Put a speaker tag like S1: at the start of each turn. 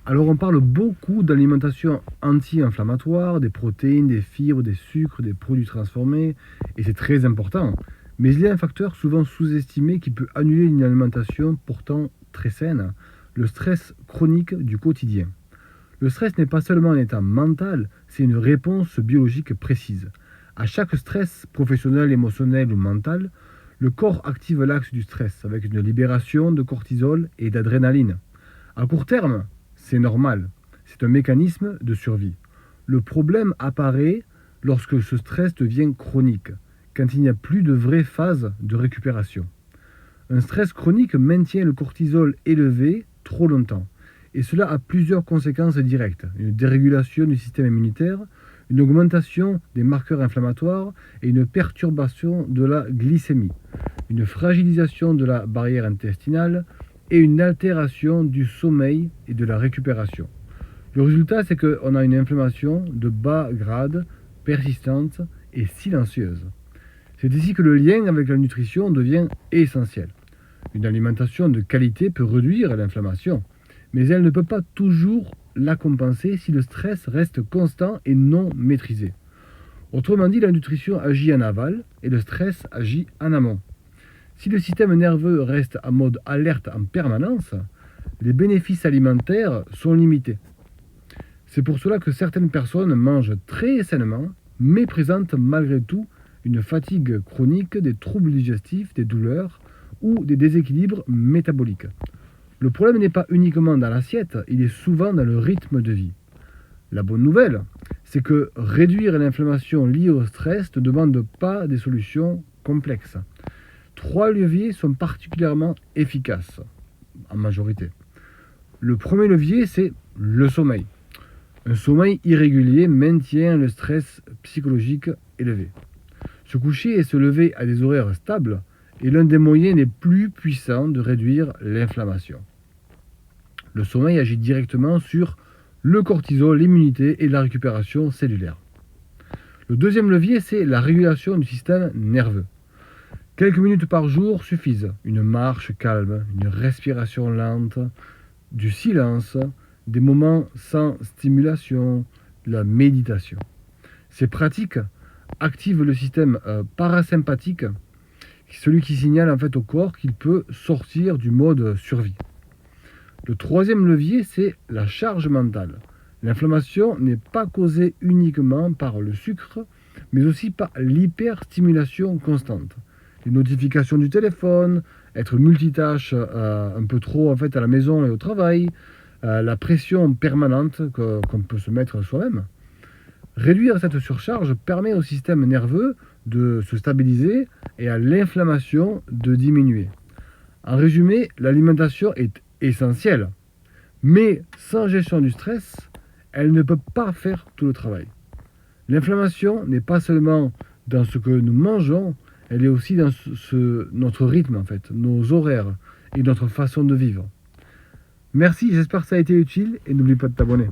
S1: Alors on parle beaucoup d'alimentation anti-inflammatoire, des protéines, des fibres, des sucres, des produits transformés, et c'est très important. Mais il y a un facteur souvent sous-estimé qui peut annuler une alimentation pourtant très saine, le stress chronique du quotidien. Le stress n'est pas seulement un état mental, c'est une réponse biologique précise. À chaque stress, professionnel, émotionnel ou mental, le corps active l'axe du stress avec une libération de cortisol et d'adrénaline. À court terme, c'est normal. C'est un mécanisme de survie. Le problème apparaît lorsque ce stress devient chronique, quand il n'y a plus de vraie phase de récupération. Un stress chronique maintient le cortisol élevé trop longtemps. Et cela a plusieurs conséquences directes. Une dérégulation du système immunitaire, une augmentation des marqueurs inflammatoires et une perturbation de la glycémie, une fragilisation de la barrière intestinale et une altération du sommeil et de la récupération. Le résultat, c'est qu'on a une inflammation de bas grade, persistante et silencieuse. C'est ici que le lien avec la nutrition devient essentiel. Une alimentation de qualité peut réduire l'inflammation, mais elle ne peut pas toujours la compenser si le stress reste constant et non maîtrisé. Autrement dit, la nutrition agit en aval et le stress agit en amont. Si le système nerveux reste en mode alerte en permanence, les bénéfices alimentaires sont limités. C'est pour cela que certaines personnes mangent très sainement, mais présentent malgré tout une fatigue chronique, des troubles digestifs, des douleurs ou des déséquilibres métaboliques. Le problème n'est pas uniquement dans l'assiette, il est souvent dans le rythme de vie. La bonne nouvelle, c'est que réduire l'inflammation liée au stress ne demande pas des solutions complexes. 3 leviers sont particulièrement efficaces, en majorité. Le premier levier, c'est le sommeil. Un sommeil irrégulier maintient le stress psychologique élevé. Se coucher et se lever à des horaires stables est l'un des moyens les plus puissants de réduire l'inflammation. Le sommeil agit directement sur le cortisol, l'immunité et la récupération cellulaire. Le deuxième levier, c'est la régulation du système nerveux. Quelques minutes par jour suffisent. Une marche calme, une respiration lente, du silence, des moments sans stimulation, la méditation. Ces pratiques activent le système parasympathique, celui qui signale en fait au corps qu'il peut sortir du mode survie. Le troisième levier, c'est la charge mentale. L'inflammation n'est pas causée uniquement par le sucre, mais aussi par l'hyperstimulation constante. Les notifications du téléphone, être multitâche un peu trop en fait à la maison et au travail, la pression permanente qu'on peut se mettre soi-même. Réduire cette surcharge permet au système nerveux de se stabiliser et à l'inflammation de diminuer. En résumé, l'alimentation est essentielle, mais sans gestion du stress, elle ne peut pas faire tout le travail. L'inflammation n'est pas seulement dans ce que nous mangeons, elle est aussi dans notre rythme en fait, nos horaires et notre façon de vivre. Merci, j'espère que ça a été utile et n'oublie pas de t'abonner.